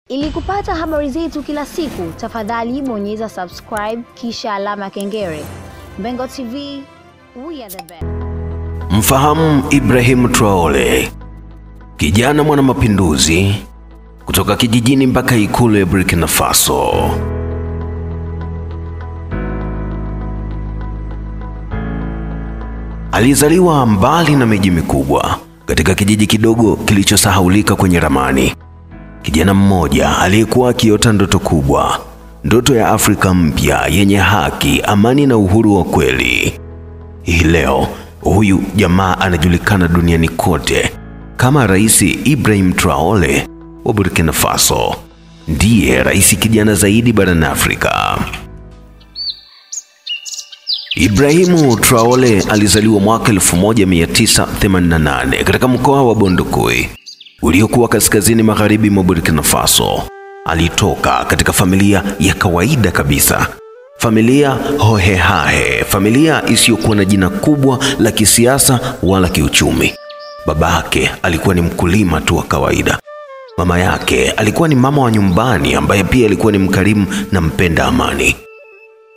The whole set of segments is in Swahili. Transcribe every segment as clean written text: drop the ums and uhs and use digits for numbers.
Ili kupata habari zetu kila siku, tafadhali bonyeza subscribe kisha alama kengele. Mbengo TV, we are the best. Mfahamu Ibrahim Traore, kijana mwana mapinduzi kutoka kijijini mpaka ikulu ya Burkina Faso. Alizaliwa mbali na miji mikubwa katika kijiji kidogo kilichosahaulika kwenye ramani. Kijana mmoja aliyekuwa akiota ndoto kubwa, ndoto ya Afrika mpya yenye haki, amani na uhuru wa kweli. Hii leo huyu jamaa anajulikana duniani kote kama Rais Ibrahim Traore wa Burkina Faso. Ndiye rais kijana zaidi barani Afrika. Ibrahim Traore alizaliwa mwaka 1988 katika mkoa wa Bondokoi uliokuwa kaskazini magharibi mwa Burkina Faso. Alitoka katika familia ya kawaida kabisa, familia hohehahe, familia isiyokuwa na jina kubwa la kisiasa wala kiuchumi. Babake alikuwa ni mkulima tu wa kawaida. Mama yake alikuwa ni mama wa nyumbani ambaye pia alikuwa ni mkarimu na mpenda amani.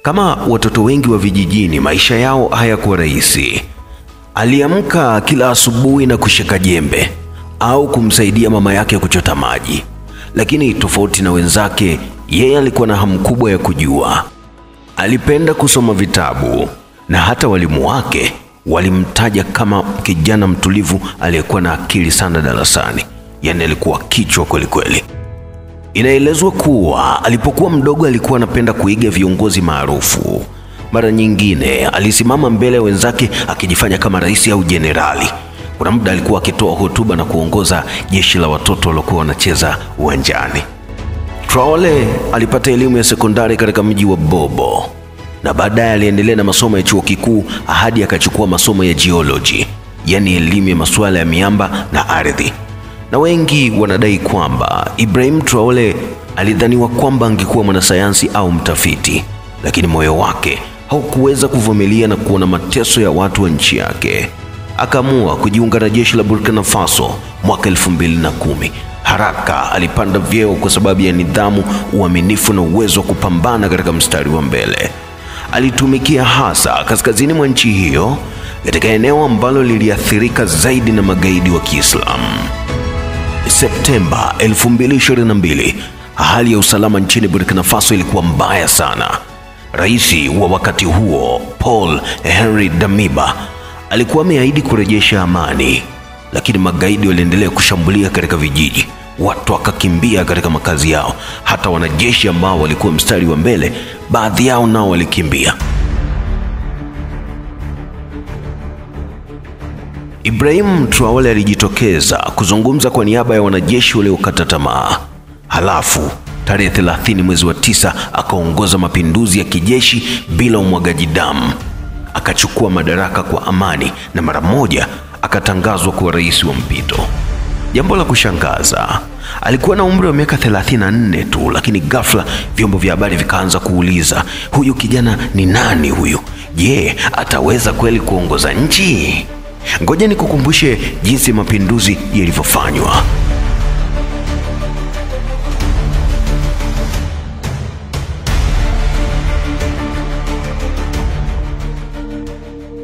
Kama watoto wengi wa vijijini, maisha yao hayakuwa rahisi. Aliamka kila asubuhi na kushika jembe au kumsaidia mama yake kuchota maji. Lakini tofauti na wenzake, yeye alikuwa na hamu kubwa ya kujua. Alipenda kusoma vitabu na hata walimu wake walimtaja kama kijana mtulivu aliyekuwa na akili sana darasani. Yaani alikuwa kichwa kweli kweli. Inaelezwa kuwa alipokuwa mdogo alikuwa anapenda kuiga viongozi maarufu. Mara nyingine alisimama mbele ya wenzake akijifanya kama rais au jenerali. Kuna muda alikuwa akitoa hotuba na kuongoza jeshi la watoto waliokuwa wanacheza uwanjani. Traore alipata elimu ya sekondari katika mji wa Bobo na baadaye aliendelea na masomo ya chuo kikuu hadi akachukua masomo ya geology, yani elimu ya masuala ya miamba na ardhi. Na wengi wanadai kwamba Ibrahim Traore alidhaniwa kwamba angekuwa mwanasayansi au mtafiti, lakini moyo wake haukuweza kuvumilia na kuona mateso ya watu wa nchi yake. Akaamua kujiunga na jeshi la Burkina Faso mwaka 2010. Haraka alipanda vyeo kwa sababu ya nidhamu, uaminifu na uwezo wa kupambana katika mstari wa mbele. Alitumikia hasa kaskazini mwa nchi hiyo, katika eneo ambalo liliathirika zaidi na magaidi wa Kiislamu. Septemba 2022, hali ya usalama nchini Burkina Faso ilikuwa mbaya sana. Rais wa wakati huo, Paul Henri Damiba, alikuwa ameahidi kurejesha amani, lakini magaidi waliendelea kushambulia katika vijiji. Watu wakakimbia katika makazi yao. Hata wanajeshi ambao walikuwa mstari wa mbele, baadhi yao nao walikimbia. Ibrahim Traore alijitokeza kuzungumza kwa niaba ya wanajeshi waliokata tamaa. Halafu tarehe 30 mwezi wa 9 akaongoza mapinduzi ya kijeshi bila umwagaji damu. Akachukua madaraka kwa amani na mara moja akatangazwa kuwa rais wa mpito. Jambo la kushangaza, alikuwa na umri wa miaka 34 tu, lakini ghafla vyombo vya habari vikaanza kuuliza, huyu kijana ni nani huyu? Je, ataweza kweli kuongoza nchi? Ngoja nikukumbushe jinsi mapinduzi yalivyofanywa.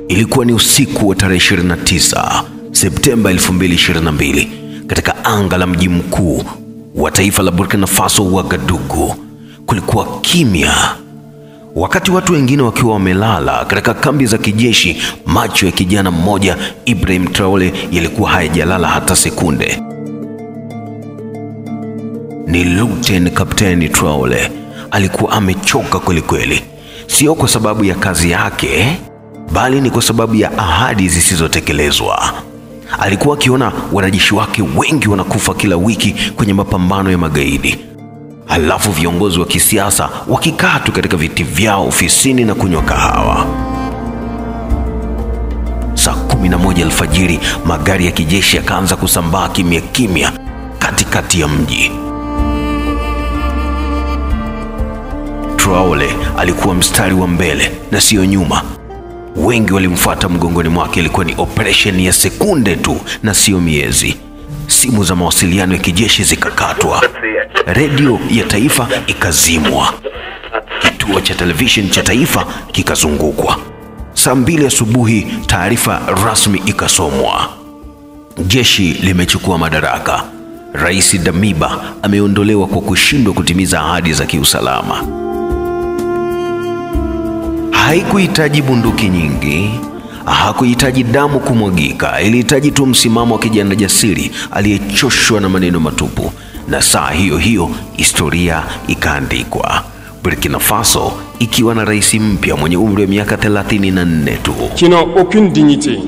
Ilikuwa ni usiku wa tarehe 29 Septemba 2022 katika anga la mji mkuu wa taifa la Burkina Faso, Ouagadougou. Kulikuwa kimya. Wakati watu wengine wakiwa wamelala katika kambi za kijeshi, macho ya kijana mmoja Ibrahim Traore yalikuwa hayajalala hata sekunde. Ni Lieutenant Captain Traore. Alikuwa amechoka kweli kweli, sio kwa sababu ya kazi yake, bali ni kwa sababu ya ahadi zisizotekelezwa. Alikuwa akiona wanajeshi wake wengi wanakufa kila wiki kwenye mapambano ya magaidi. Halafu viongozi wa kisiasa wakikaa tu katika viti vyao ofisini na kunywa kahawa. Saa 11 alfajiri, magari ya kijeshi yakaanza kusambaa kimya kimya katikati ya mji. Traore alikuwa mstari wa mbele na sio nyuma. Wengi walimfuata mgongoni mwake. Ilikuwa ni operation ya sekunde tu na sio miezi. simu za mawasiliano ya kijeshi zikakatwa, redio ya taifa ikazimwa, kituo cha television cha taifa kikazungukwa. Saa 2 asubuhi taarifa rasmi ikasomwa: jeshi limechukua madaraka. Rais Damiba ameondolewa kwa kushindwa kutimiza ahadi za kiusalama. Haikuhitaji bunduki nyingi, hakuhitaji damu kumwagika, ilihitaji tu msimamo wa kijana jasiri aliyechoshwa na maneno matupu. Na saa hiyo hiyo historia ikaandikwa, Burkina Faso ikiwa na rais mpya mwenye umri wa miaka 34 tu, qui n'ont aucune dignité,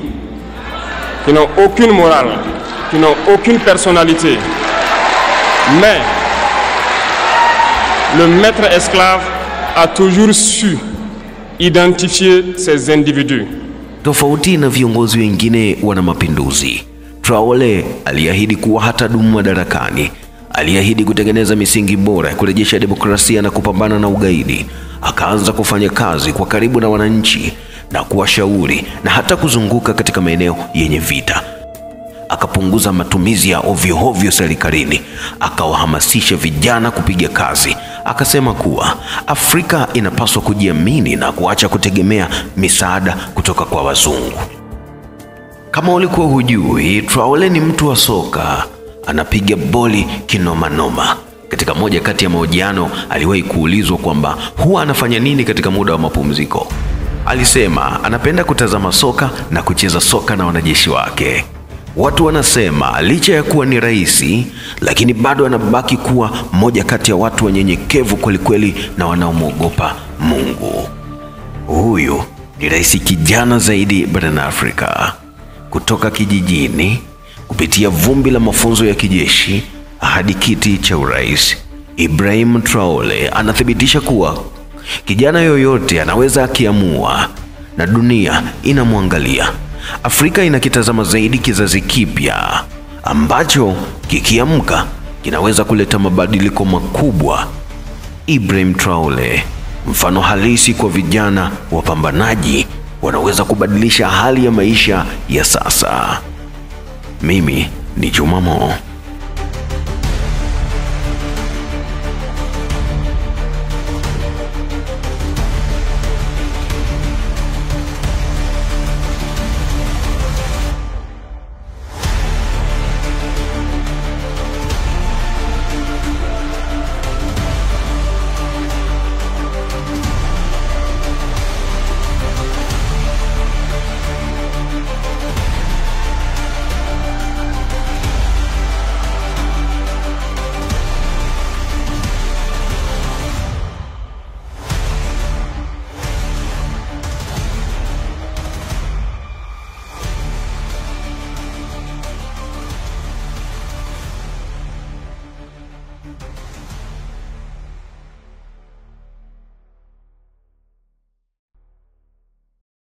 qui n'ont aucune morale, qui n'ont aucune personnalité. Mais le maître esclave a toujours su identifier ces individus. Tofauti na viongozi wengine wana mapinduzi, Traoré aliahidi kuwa hatadumu madarakani. Aliahidi kutengeneza misingi bora ya kurejesha demokrasia na kupambana na ugaidi. Akaanza kufanya kazi kwa karibu na wananchi na kuwashauri na hata kuzunguka katika maeneo yenye vita. Akapunguza matumizi ya ovyo serikalini, akawahamasisha vijana kupiga kazi. Akasema kuwa Afrika inapaswa kujiamini na kuacha kutegemea misaada kutoka kwa wazungu. Kama ulikuwa hujui, Traoré ni mtu wa soka, anapiga boli kinomanoma. Katika moja kati ya mahojiano aliwahi kuulizwa kwamba huwa anafanya nini katika muda wa mapumziko. Alisema anapenda kutazama soka na kucheza soka na wanajeshi wake. Watu wanasema licha ya kuwa ni rais, lakini bado anabaki kuwa mmoja kati ya watu wanyenyekevu kwelikweli na wanaomwogopa Mungu. Huyu ni rais kijana zaidi barani Afrika, kutoka kijijini kupitia vumbi la mafunzo ya kijeshi hadi kiti cha urais. Ibrahim Traoré anathibitisha kuwa kijana yoyote anaweza akiamua, na dunia inamwangalia. Afrika inakitazama zaidi kizazi kipya ambacho kikiamka kinaweza kuleta mabadiliko makubwa. Ibrahim Traoré, mfano halisi kwa vijana wapambanaji wanaweza kubadilisha hali ya maisha ya sasa. Mimi ni Juma Mo.